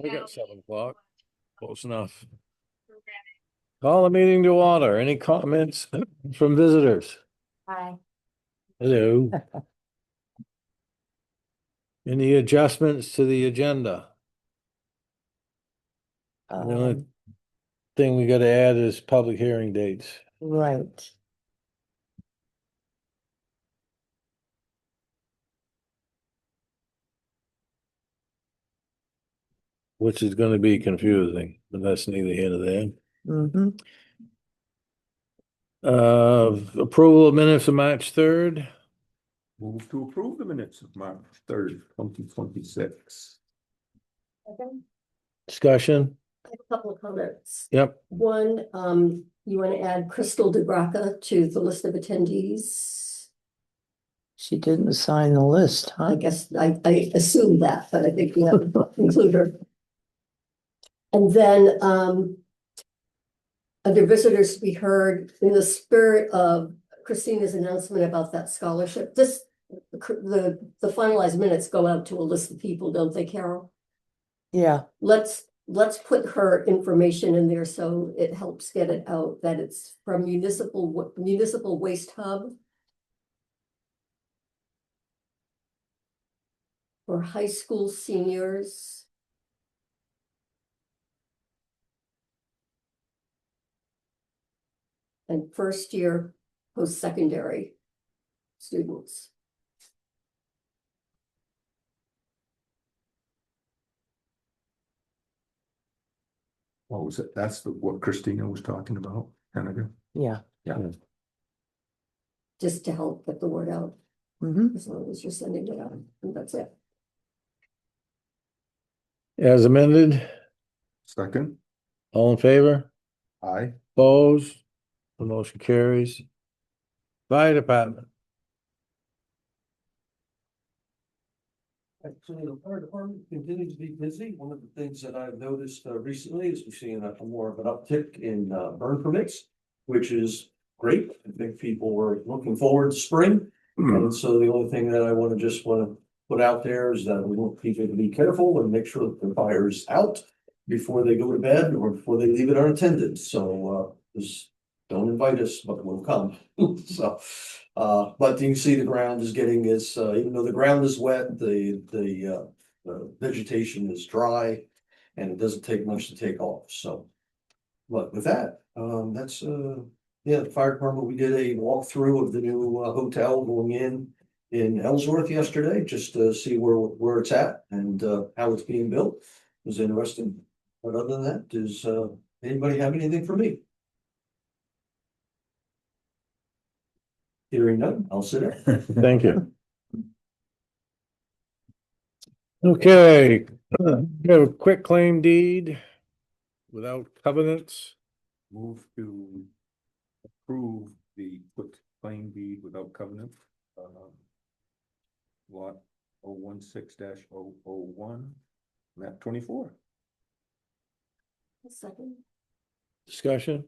We got 7 o'clock. Close enough. Call the meeting to order. Any comments from visitors? Hi. Hello. Any adjustments to the agenda? The only thing we gotta add is public hearing dates, Right. which is gonna be confusing, but that's neither here nor there. Mm-hmm. Approval of minutes of March 3rd. Move to approve the minutes of March 3rd, 2026. Discussion. I have a couple of comments. Yep. One, you want to add Crystal DeGraca to the list of attendees? She didn't sign the list, I huh? guess I assumed that, but I think we have to include her. And then, other visitors to be heard in the spirit of Christina's announcement about that scholarship. The finalized minutes go out to a list of people, don't they, Carol? Yeah, Let's put her information in there so it helps get it out that it's from Municipal Waste Hub. For high school seniors. And first year post-secondary students. What was it? That's what Christina was talking about, Hennigan. yeah. Just to help get the word out, Mm-hmm. as long as you're sending it out, and that's it. As amended, Second, all in favor? aye. Opposed? The motion carries. Fire department. Actually, the fire department continues to be busy. One of the things that I've noticed recently is we're seeing more of an uptick in burn permits, which is great. I think people were looking forward to spring. And so the only thing that I want to put out there is that we want people to be careful and make sure that the fire is out before they go to bed or before they leave it unattended. So just don't invite us, but we'll come. So but you can see the ground is getting even though the ground is wet, the vegetation is dry and it doesn't take much to take off. So, but with that, that's yeah, the fire department, we did a walkthrough of the new hotel going in Ellsworth yesterday, just to see where it's at and how it's being built. It was interesting. But other than that, does anybody have anything for me? Hearing none, I'll sit there. Thank you. Okay, we have a quick claim deed without covenants. Move to approve the quick claim deed without covenant. Lot 016-001, map 24. A second. Discussion.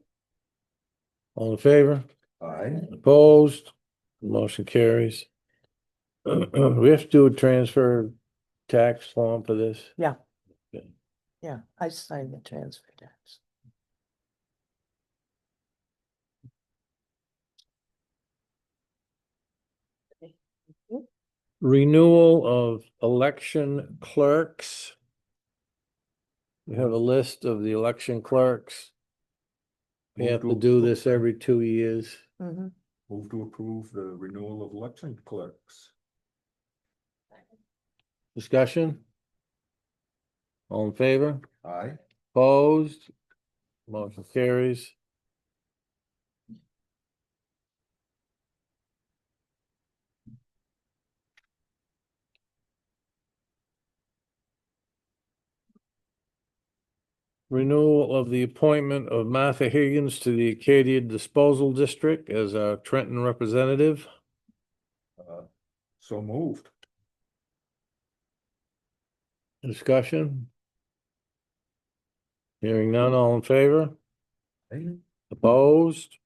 All in favor? Aye. Opposed? Motion carries. We have to do a transfer tax form for this. Yeah. Okay. Yeah, I signed the transfer tax. Renewal of election clerks. We have a list of the election clerks. We have to do this every 2 years. Mm-hmm. Move to approve the renewal of election clerks. Discussion? All in favor? Aye. Opposed? Motion carries. Renewal of the appointment of Martha Higgins to the Acadia Disposal District as our Trenton representative. So moved. Discussion? Hearing none, all in favor? Aye. Opposed?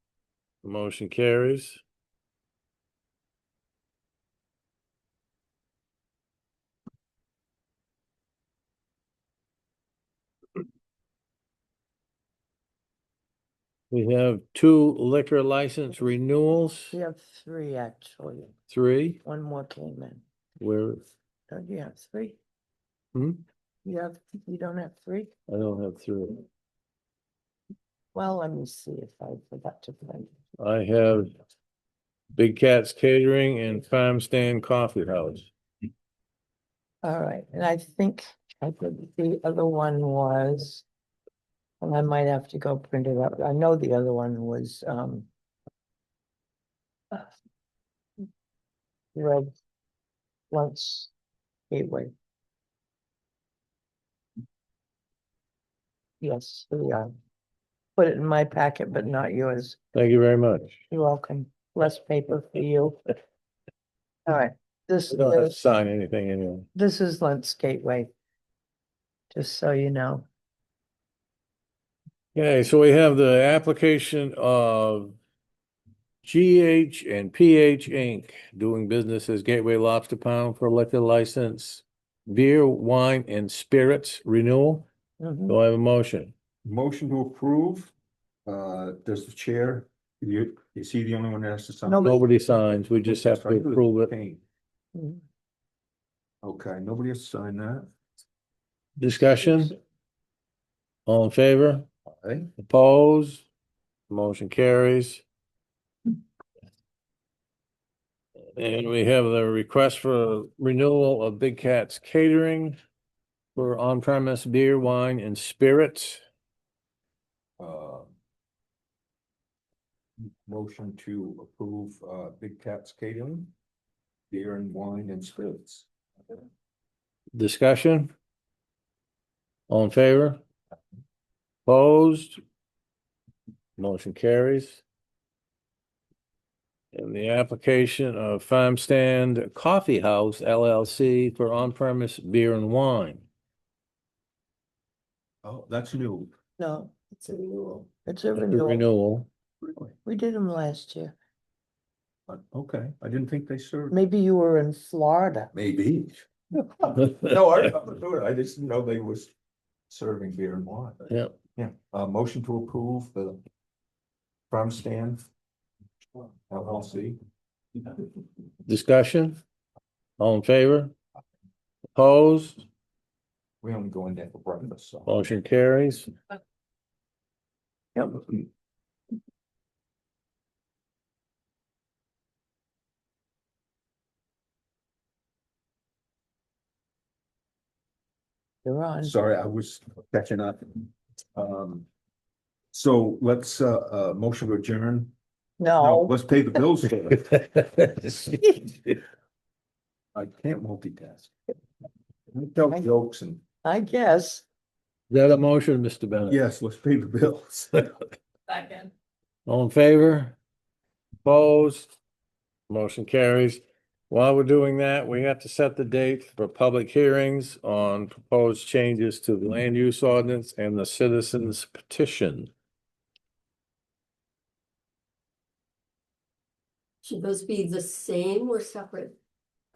The motion carries. We have 2 liquor license renewals, We have three, actually. 3, One more came in. where, Don't you have three? hmm, You don't have three? I don't have 3. Well, let me see if I forgot to print. I have Big Cat's Catering and Farm Stand Coffee House. All right, and I think the other one was, and I might have to go print it up. I know the other one was, Red Lunch Gateway. Yes, here we are. Put it in my packet, but not yours. Thank you very much. You're welcome. Less paper for you. All right, this We don't have to is, sign anything anyway. this is Lunch Gateway. Just so you know. Okay, so we have the application of GH and PH Inc. doing business as Gateway Lobster Pound for liquor license, beer, wine, and spirits renewal. Mhm. Do I have a motion? Motion to approve, does the chair, is he the only one that has to sign? Nobody. Nobody signs, we just have to approve it. Okay. Mhm. Okay, nobody has to sign that. Discussion? All in favor? Aye. Opposed? Motion carries. And we have the request for renewal of Big Cat's Catering for on-premise beer, wine, and spirits. Motion to approve, Big Cat's Catering, beer and wine and spirits. Discussion? All in favor? Opposed? Motion carries. And the application of Farm Stand Coffee House LLC for on-premise beer and wine. Oh, that's new. No, It's a renewal. it's a The renewal. renewal. Really? We did them last year. Okay, I didn't think they served. Maybe you were in Florida. Maybe. No, I remember doing it. I just didn't know they was serving beer and wine. Yeah, Yeah, motion to approve the farm stand LLC. discussion? All in favor? Opposed? We only go in there for breakfast, so. Motion carries. Yep. You're on. Sorry, I was catching up. So let's, motion to adjourn. No, No, let's pay the bills first. I can't multitask. We tell jokes and, I guess. Is that a motion, Mr. Bennett? yes, let's pay the bills. Second. All in favor? Opposed? Motion carries. While we're doing that, we have to set the date for public hearings on proposed changes to the land use ordinance and the citizens petition. Should those be the same or separate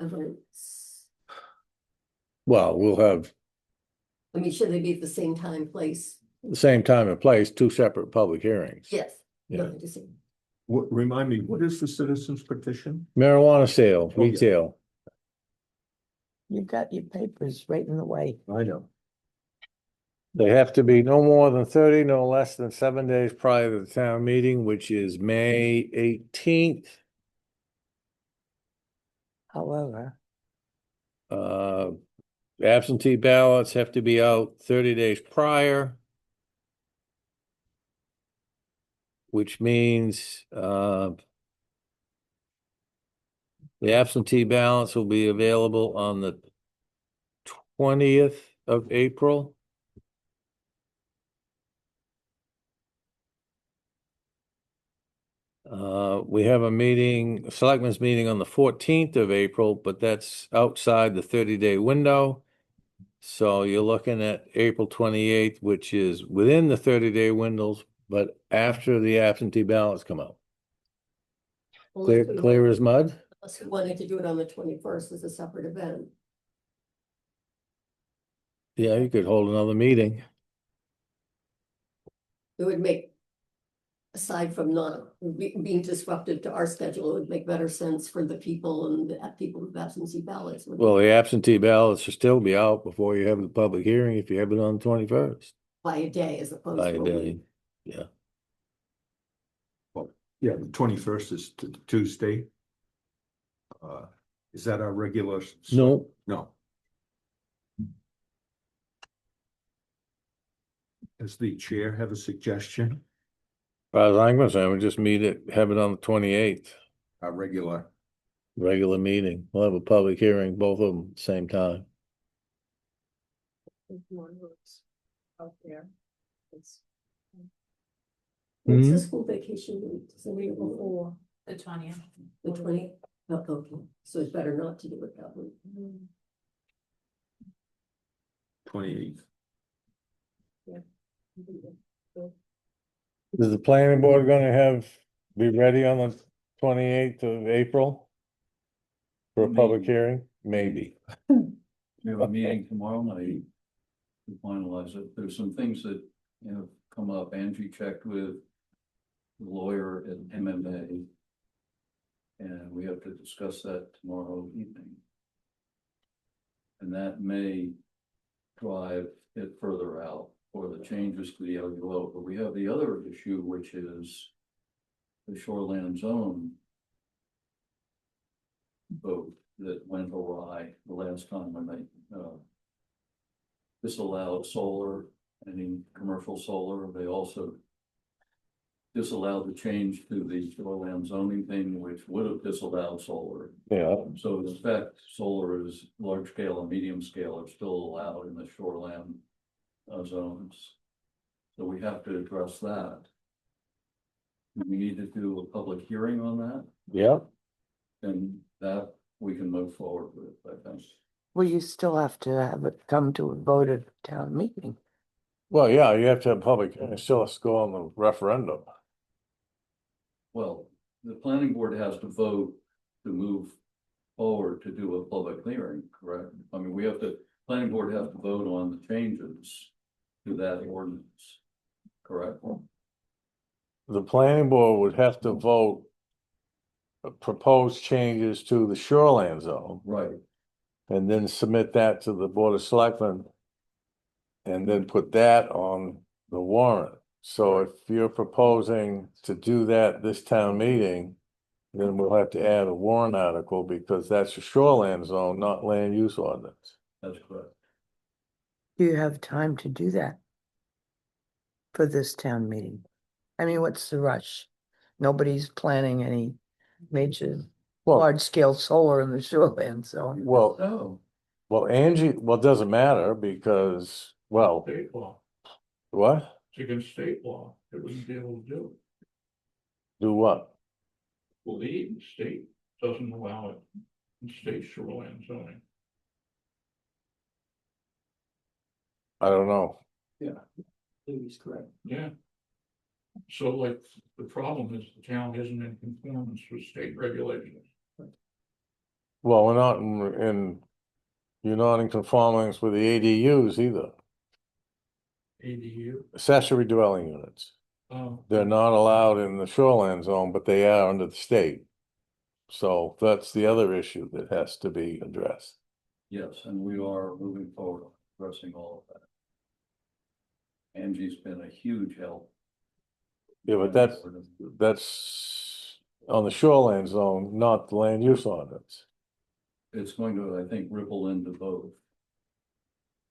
events? Well, we'll have I mean, should they be at the same time, place? the same time and place, 2 separate public hearings. Yes. No, Yeah. I just- What, remind me, what is the citizens petition? Marijuana sale, Oh, yeah. retail. You've got your papers right in the way. I know. They have to be no more than 30, no less than 7 days prior to the town meeting, which is May 18th. However, Absentee ballots have to be out 30 days prior. Which means, the absentee ballots will be available on the 20th of April. We have a meeting, a selectmen's meeting on the 14th of April, but that's outside the 30-day window. So you're looking at April 28th, which is within the 30-day windows, but after the absentee ballots come out. Unless we Clear wanted- as mud? Unless we wanted to do it on the 21st as a separate event. Yeah, you could hold another meeting. It would make aside from not being disruptive to our schedule, it would make better sense for the people and the people with absentee ballots. Well, the absentee ballots should still be out before you have the public hearing if you have it on the 21st. By a day as opposed By to a a day, week. yeah. Yeah, the 21st is Tuesday. Is that our regular? No, No. Does the chair have a suggestion? as far as I'm concerned, we just meet it, have it on the 28th, Our regular, regular meeting. We'll have a public hearing, both of them at the same time. Out there. It's What's Hmm? the school vacation week? Does anybody know? before the 20th. The 20th? Oh, okay, so it's better not to do it that week. 28th. Is the planning board gonna be ready on the 28th of April? For a public Maybe. hearing? Maybe. We have a meeting tomorrow night to finalize it. There's some things that, come up. Angie checked with the lawyer at MMA. And we have to discuss that tomorrow evening. And that may drive it further out or the changes to the LUO. But we have the other issue, which is the shoreland zone vote that went awry the last time when they disallowed solar, any commercial solar. They also disallowed the change to the shoreland zoning thing, which would have disallowed solar. Yeah, So in effect, solar is large scale and medium scale are still allowed in the shoreland zones. So we have to address that. Do we need to do a public hearing on that? yeah. And that we can move forward with, I think. Well, you still have to have it come to a voted town meeting. Well, yeah, you have to have public, it still has to go on the referendum. Well, the planning board has to vote to move forward to do a public hearing, correct? I mean, planning board has to vote on the changes to that ordinance, correct? The planning board would have to vote proposed changes to the shoreland zone Right. and then submit that to the Board of Selectmen. And then put that on the warrant. So if you're proposing to do that this town meeting, then we'll have to add a warrant article because that's a shoreland zone, not land use ordinance. That's correct. Do you have time to do that? For this town meeting? I mean, what's the rush? Nobody's planning any major Well, large scale solar in the shoreland zone. well, Oh, Angie, well, it doesn't matter because, well, State law, what? it's against state law, it wouldn't be able to do. Do what? Well, the state doesn't allow it in state shoreline zoning. I don't know. he's correct. Yeah. So like, the problem is the town isn't in conformance with state regulations. Well, we're not you're not in conformance with the ADUs either, ADU. accessory dwelling units. They're not allowed in the shoreland zone, but they are under the state. So that's the other issue that has to be addressed. Yes, and we are moving forward on addressing all of that. Angie's been a huge help. Yeah, but that's on the shoreland zone, not the land use ordinance. It's going to, I think, ripple into both.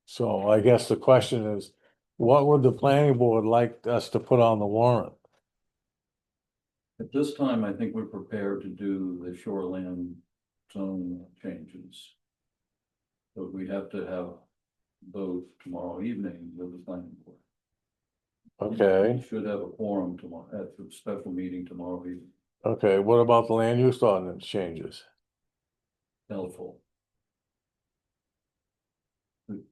So I guess the question is, what would the planning board like us to put on the warrant? At this time, I think we're prepared to do the shoreland zone changes. But we have to have both tomorrow evening with the planning board. Okay, We should have a quorum tomorrow at the special meeting tomorrow evening. okay, what about the land use ordinance changes? Helpful.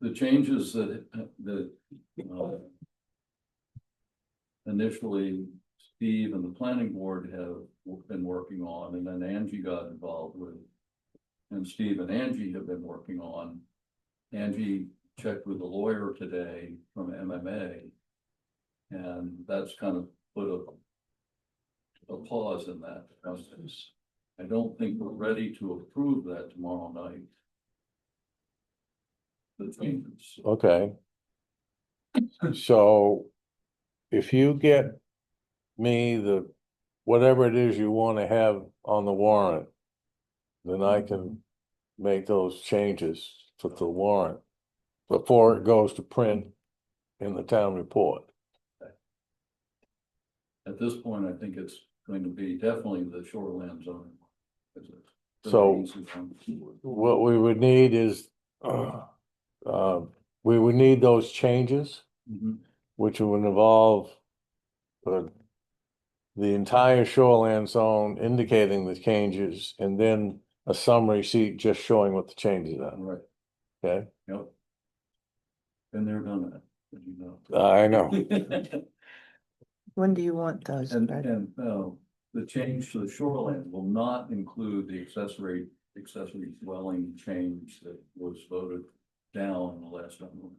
The changes that initially Steve and the planning board have been working on, and then Angie got involved with. And Steve and Angie have been working on. Angie checked with the lawyer today from MMA. And that's kind of put a pause in that process. I don't think we're ready to approve that tomorrow night. The changes. Okay. So if you get me the, whatever it is you want to have on the warrant, then I can make those changes for the warrant before it goes to print in the town report. At this point, I think it's going to be definitely the shoreline zone. So what we would need is, we would need those changes, Mhm. which would involve the entire shoreline zone indicating the changes, and then a summary sheet just showing what the changes are, Right, okay? yep. Been there, done that, as you know. I know, When do you want those? Fred? And, the change to the shoreline will not include the accessory dwelling change that was voted down in the last time.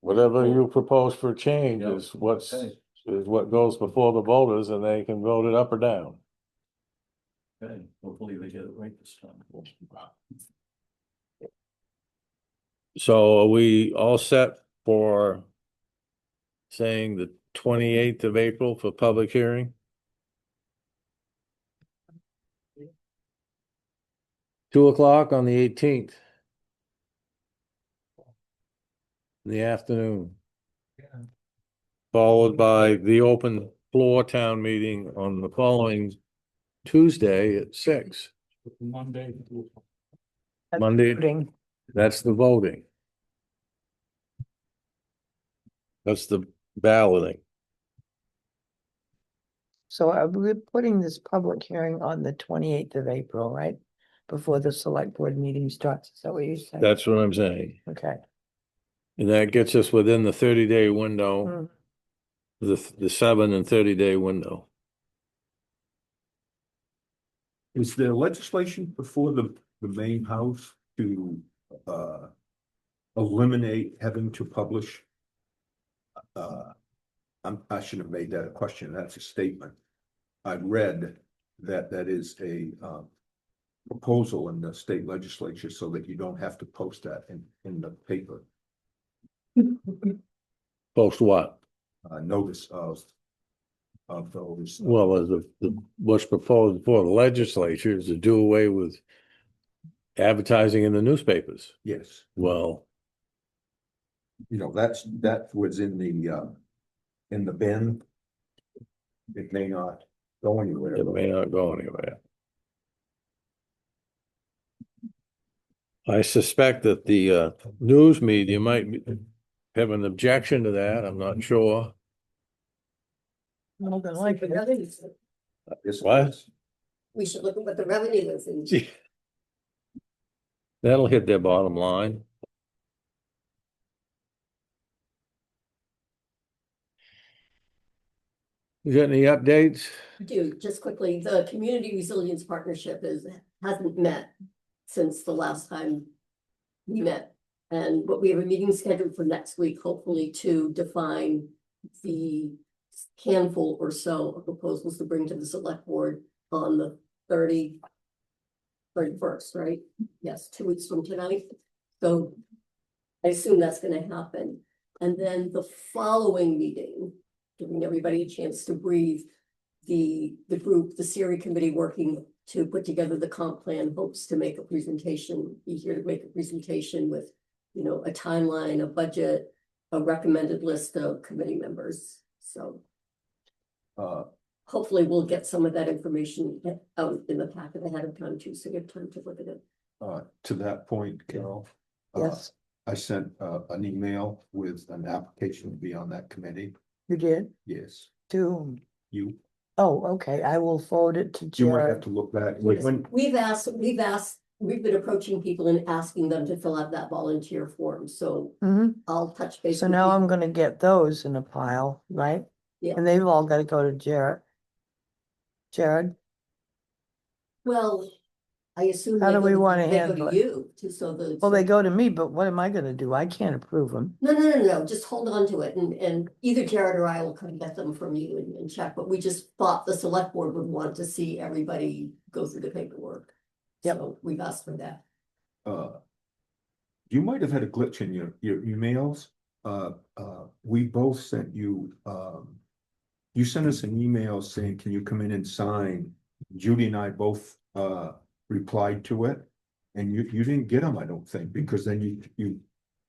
whatever you propose for change Yep. is what's, Okay. is what goes before the voters, and they can vote it up or down. Okay, hopefully they get it right this time. So are we all set for saying the 28th of April for public hearing? 2 o'clock on the 18th. In the afternoon. Followed by the open floor town meeting on the following Tuesday at 6. Monday. That's Monday. voting. That's the voting. That's the balloting. So are we putting this public hearing on the 28th of April, right? Before the select board meeting starts, is that what you said? That's what I'm saying. Okay. And that gets us within the 30-day window, Mm. the 7 and 30-day window. Is there legislation before the main house to, eliminate having to publish? I should have made that a question. That's a statement. I read that that is a, proposal in the state legislature so that you don't have to post that in the paper. Post what? Notice of those. Well, as what's proposed for the legislature is to do away with advertising in the newspapers. Yes, Well, you know, that was in the bin. It may not go anywhere. it may not go anywhere. I suspect that the news media might have an objection to that. I'm not sure. Well, then So like the it. revenues, Yes, What? we should look at what the revenue is in. That'll hit their bottom line. You got any updates? Do, just quickly, the Community Resilience Partnership hasn't met since the last time we met. And what we have a meeting scheduled for next week, hopefully to define the handful or so of proposals to bring to the select board on the 31st, right? Yes, 2 weeks from tonight. So I assume that's gonna happen. And then the following meeting, giving everybody a chance to breathe, the group, the Siri committee working to put together the comp plan hopes to make a presentation, be here to make a presentation with, you know, a timeline, a budget, a recommended list of committee members. So hopefully we'll get some of that information out in the packet ahead of time too, so you have time to look at it. to that point, Carol. Yes, I sent an email with an application to be on that committee. you did? Yes, To, you okay, I will forward it to might have Jared. to look back. Yes, When, we've been approaching people and asking them to fill out that volunteer form, so Mhm. I'll touch base. So with now you. I'm gonna get those in a pile, right? Yeah. And they've all gotta go to Jared. Jared, Well, I assume. How they do we go to- wanna they go handle to it? You, so the. Well, they go to me, but what am I gonna do? I can't approve them. No, just hold on to it and either Jared or I will come get them from you and check, but we just thought the select board would want to see everybody go through the paperwork. Yep. So we've asked for that. You might have had a glitch in your emails. We both sent you, you sent us an email saying, can you come in and sign? Judy and I both, replied to it. And you didn't get them, I don't think, because then you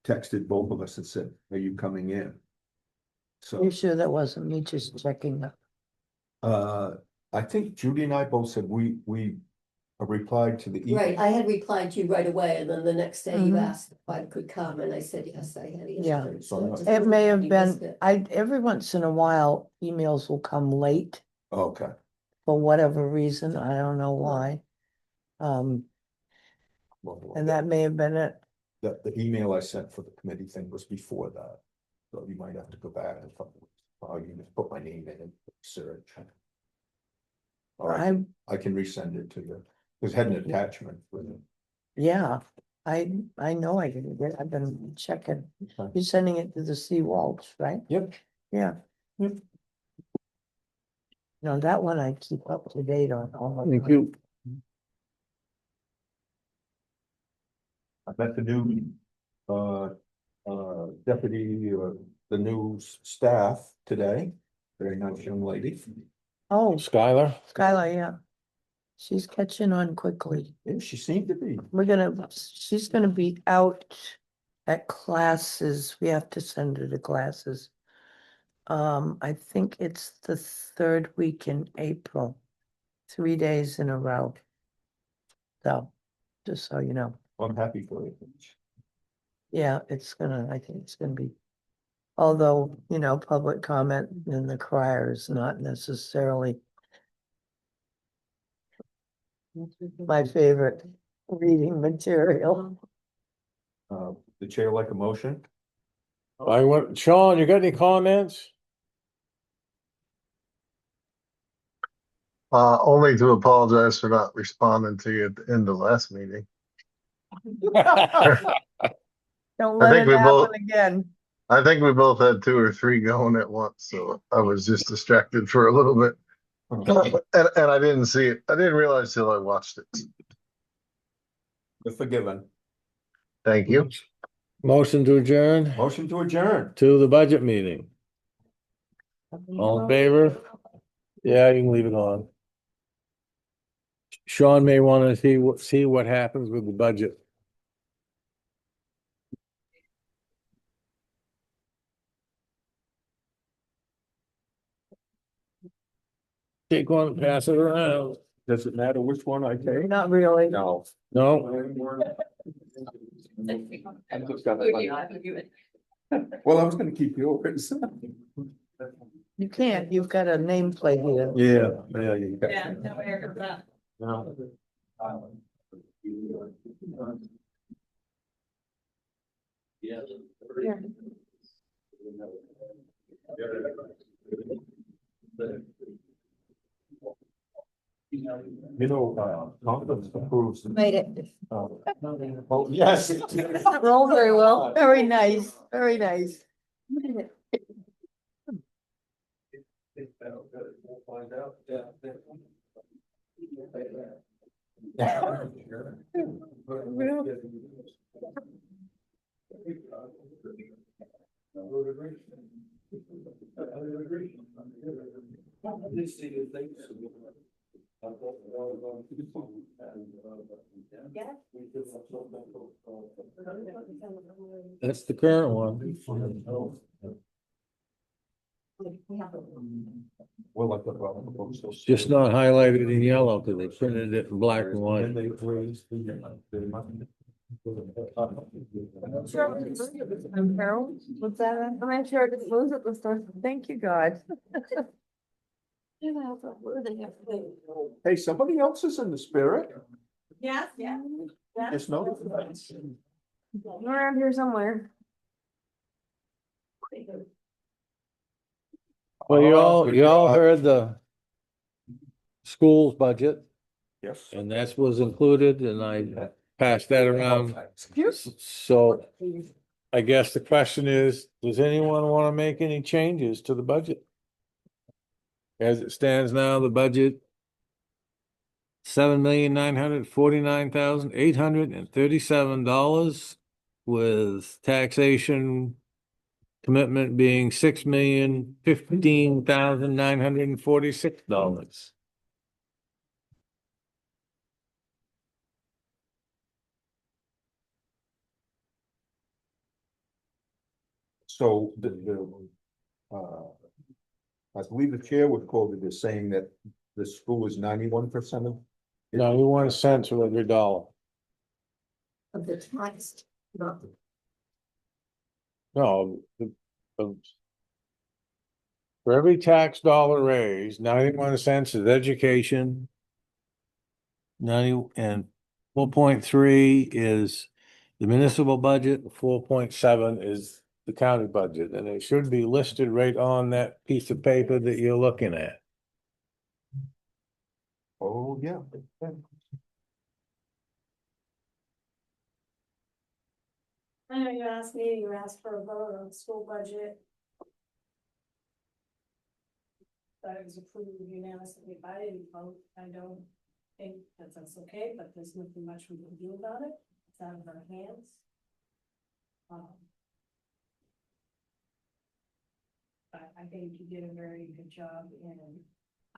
texted both of us and said, are you coming in? So, You sure that wasn't me just checking up? I think Judy and I both said we replied to the email. Right, I had replied to you right away, and then the next day you Mhm. asked if I could come, and I said, yes, I had Yeah. answered. So I just It may have you missed been, it. every once in a while, emails will come late Okay. for whatever reason. I don't know why. Well, And that may have been it. the email I sent for the committee thing was before that. So you might have to go back and you just put my name in and search. Or I can resend it to you. It had an attachment with it. Yeah, I know I didn't get, I've been checking. Okay. You're sending it to the C Walsh, right? Yep. Yeah. No, that one I keep up to date on all of Thank them. you. I met the new deputy or the new staff today. Very nice young lady. Oh, Skylar? Skylar, yeah. She's catching on quickly. Yeah, she seemed to be. She's gonna be out at classes. We have to send her to classes. I think it's the third week in April, 3 days in a row. So, just so you know, I'm happy for you. yeah, I think it's gonna be. Although, public comment in the crier is not necessarily my favorite reading material. The chair like a motion? Sean, you got any comments? Only to apologize for not responding to you at the end of last meeting. Don't I let think it we happen both- again. I think we both had 2 or 3 going at once, so I was just distracted for a little bit. And I didn't see it. I didn't realize till I watched it. You're forgiven. Thank you. Motion to adjourn Motion to adjourn. to the budget meeting. All in favor? Yeah, you can leave it on. Sean may want to see what happens with the budget. Take one, pass it around. Does it matter which one I take? Not really. No. No, Well, I was gonna keep yours. You can't, you've got a nameplate here. Yeah, you got. Congress approves. Made it. Oh, yes. Roll very well. Very nice, very nice. that's the current one. Well, like the. Just not highlighted in yellow because they printed it in black and And white. they raised Carol, what's that? I'm sure I just lose it this time. Thank you, God. Hey, somebody else is in the spirit. Yes, yeah. Just noticed. Around here somewhere. Well, you all heard the school's budget. Yes. and that was included, and I passed that around. So I guess the question is, does anyone want to make any changes to the budget? As it stands now, the budget, $7,949,837, with taxation commitment being $6,015,946. So I believe the chair was quoted as saying that the school is 91% of. 91 cents for every dollar. Of the tax, not the No, for every tax dollar raised, 91 cents is education. 4.3 is the municipal budget, 4.7 is the county budget, and it should be listed right on that piece of paper that you're looking at. Oh, yeah. I know you asked me, you asked for a vote on the school budget. That was approved unanimously, I didn't vote, I don't think that's okay, but there's nothing much we can do about it, it's out of our hands. But I think you did a very good job in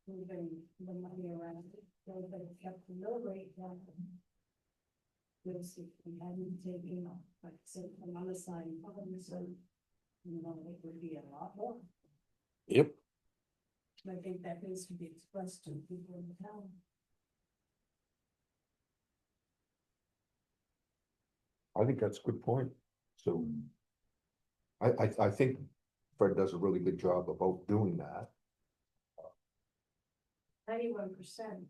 moving the money around, so that it kept the mill rate down. We'll see, if we hadn't taken, like, say, from unassigned funds, so, you know, it would be a lot more. Yep. I think that needs to be expressed to people in the town. I think that's a good point. So I think Fred does a really good job about doing that. 91%.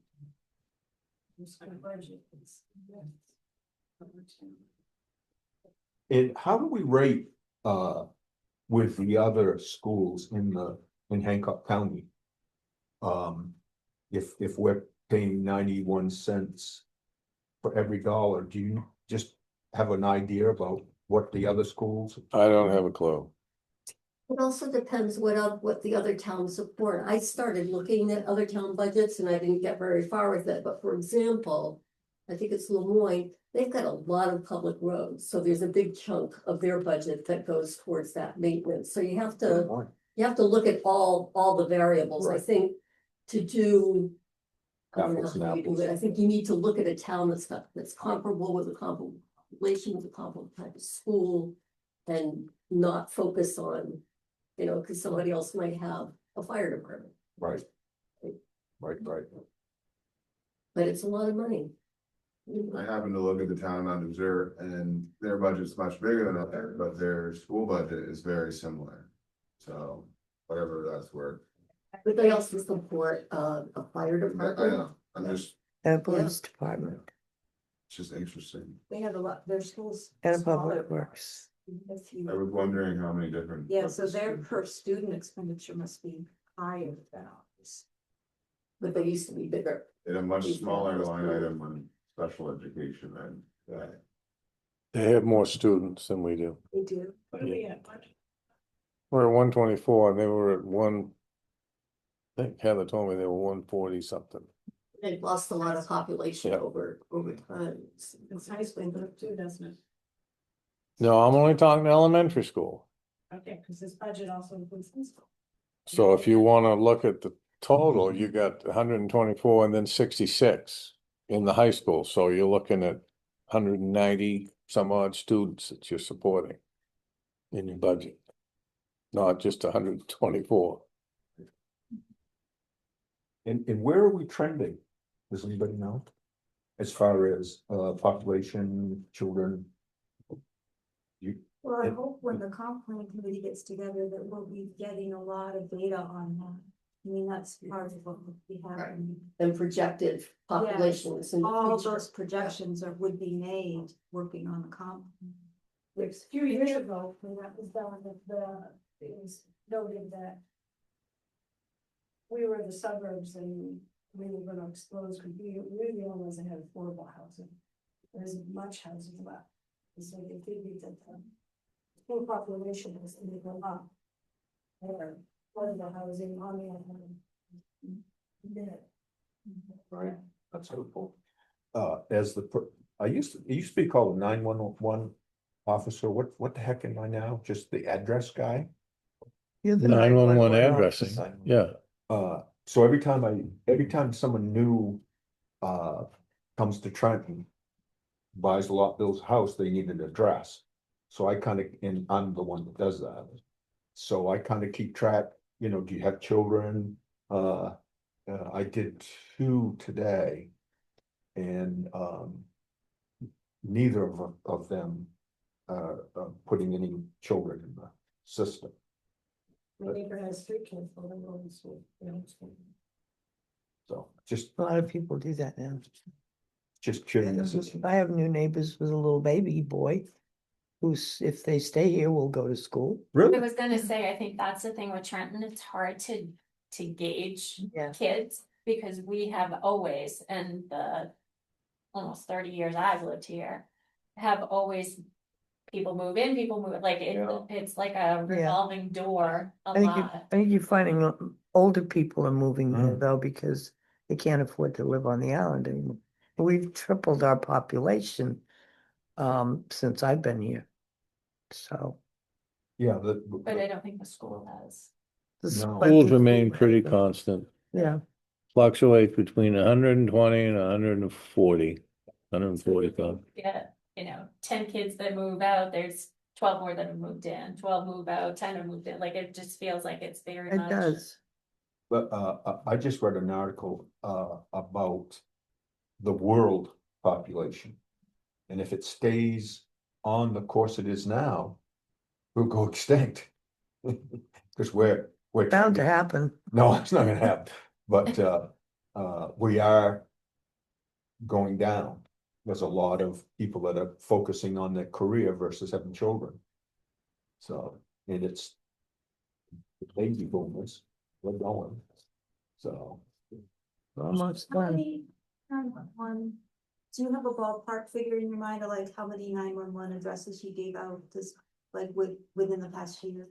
School budget is. And how do we rate with the other schools in Hancock County? If we're paying 91 cents for every dollar, do you just have an idea about what the other schools? I don't have a clue. It also depends what the other towns support. I started looking at other town budgets and I didn't get very far with it, but for example, I think it's Lemoyne, they've got a lot of public roads, so there's a big chunk of their budget that goes towards that maintenance, so you have to look at all the variables, I Right. think, to do. I don't know Apples and how you do apples. it. I think you need to look at a town that's comparable with a comparable population, with a comparable type of school, and not focus on, you know, because somebody else might have a fire department, Right. Right. but it's a lot of money. I happened to look at the town on Missouri and their budget's much bigger than ours, but their school budget is very similar. So whatever that's worth. But they also support a fire I department. know, I'm just, And police department it's just interesting. They have a lot, their schools. and public works. I was wondering how many different. Yeah, so their per student expenditure must be higher than ours. But they used to be bigger. In a much smaller line item on special education and They have more students than we do. They do. What do we have? We're at 124 and they were at I think Heather told me they were 140 something. They've lost a lot of population Yeah. over time. It's high school too, doesn't it? No, I'm only talking elementary school. Okay, because this budget also includes high school. So if you want to look at the total, you got 124 and then 66 in the high school. So you're looking at 190 some odd students that you're supporting in your budget, not just 124. And where are we trending? Does anybody know? As far as population, children? Well, I hope when the comp plan committee gets together that we'll be getting a lot of data on that. I mean, that's part of what we have. And projected populations. in the All future. those projections would be made working on the comp. There's a few years ago, when that was done, it was noted that we were the suburbs and we were gonna explode, because we're the only ones that have affordable housing. There isn't much housing left. And so they figured that the full population was gonna go up. Or affordable housing on the other hand. Yeah. Right. That's hopeful. As it used to be called a 911 officer. What the heck am I now? Just the address guy? You're the 911 officer. addressing, yeah. So every time someone new, comes to Trenton, buys a lot, builds a house, they need an address. So and I'm the one that does that. So I kind of keep track, do you have children? I did 2 today. And, neither of them are putting any children in the system. My neighbor has 3 kids, for them going to school. So just A lot of people do that now. curious. I have new neighbors with a little baby boy who's, if they stay here, will go to school. I Really? was gonna say, I think that's the thing with Trenton, it's hard to gauge Yeah. kids, because we have always, and the almost 30 years I've lived here, have always people move in, people move, like Yeah. it's like a revolving door a I think lot. you're finding older people are moving there Mm. though, because they can't afford to live on the island anymore. We've tripled our population, since I've been here. So. Yeah, But I don't think the school has. Schools remain pretty constant, Yeah, fluctuates between 120 and 140, 145. Yeah, 10 kids that move out, there's 12 more that have moved in, 12 move out, 10 have moved in, like it just feels like it's very it much. does. but I just read an article about the world population. And if it stays on the course it is now, we'll go extinct. Because we're Bound to happen. No, it's not gonna happen, but we are going down. There's a lot of people that are focusing on their career versus having children. So, and it's the baby boomers, we're going, so. Almost How done. many 911, do you have a ballpark figure in your mind of like how many 911 addresses you gave out this, like within the past year?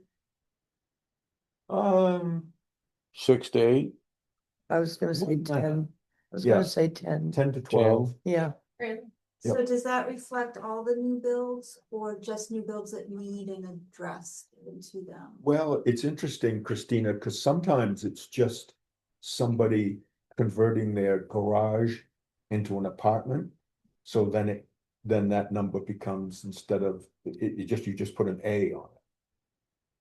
6 to 8, I was gonna say More than that. 10. I was Yeah. gonna say 10. 10 to 12. Yeah, Really? So does that reflect all the new builds or just new builds that need an address into them? Well, it's interesting, Christina, because sometimes it's just somebody converting their garage into an apartment. So then that number becomes, instead of, you just put an A on it.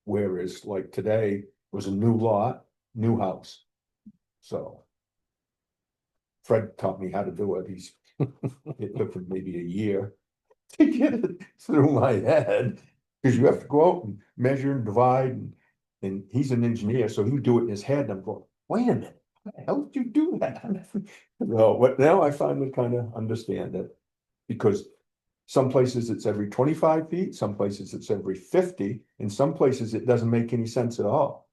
Whereas like today was a new lot, new house. So Fred taught me how to do it. It took him maybe a year to get it through my head. Because you have to go out and measure and divide, and he's an engineer, so he would do it in his head, and I'm going, wait a minute, how did you do that? No, but now I finally kind of understand it. Because some places it's every 25 feet, some places it's every 50, in some places it doesn't make any sense at all.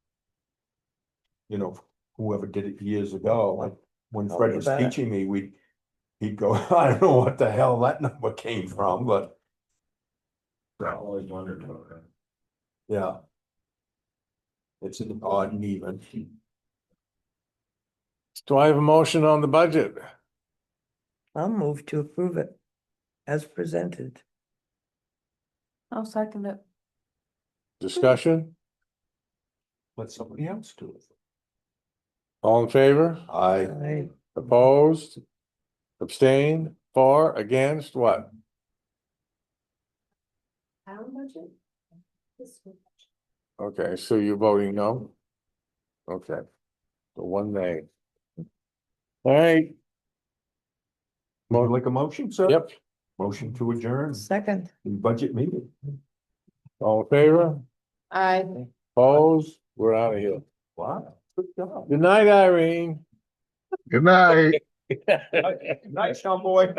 Whoever did it years ago, like when Tell Fred me was about it. teaching me, he'd go, I don't know what the hell that number came from, but. I always wondered about that. Yeah. It's an odd and even. Do I have a motion on the budget? I'll move to approve it as presented. I'll second it. Discussion? Let somebody else do it. All in favor? I Opposed? Abstained? For? Against? What? Town budget? This one. Okay, so you're voting no? Okay. So 1 nay. All right, Would you like a motion, sir? yep, Motion to adjourn second. in budget meeting. all in favor? I. Opposed? We're out of here. Wow, good job. Good night, Irene. Good night. Nice, boy.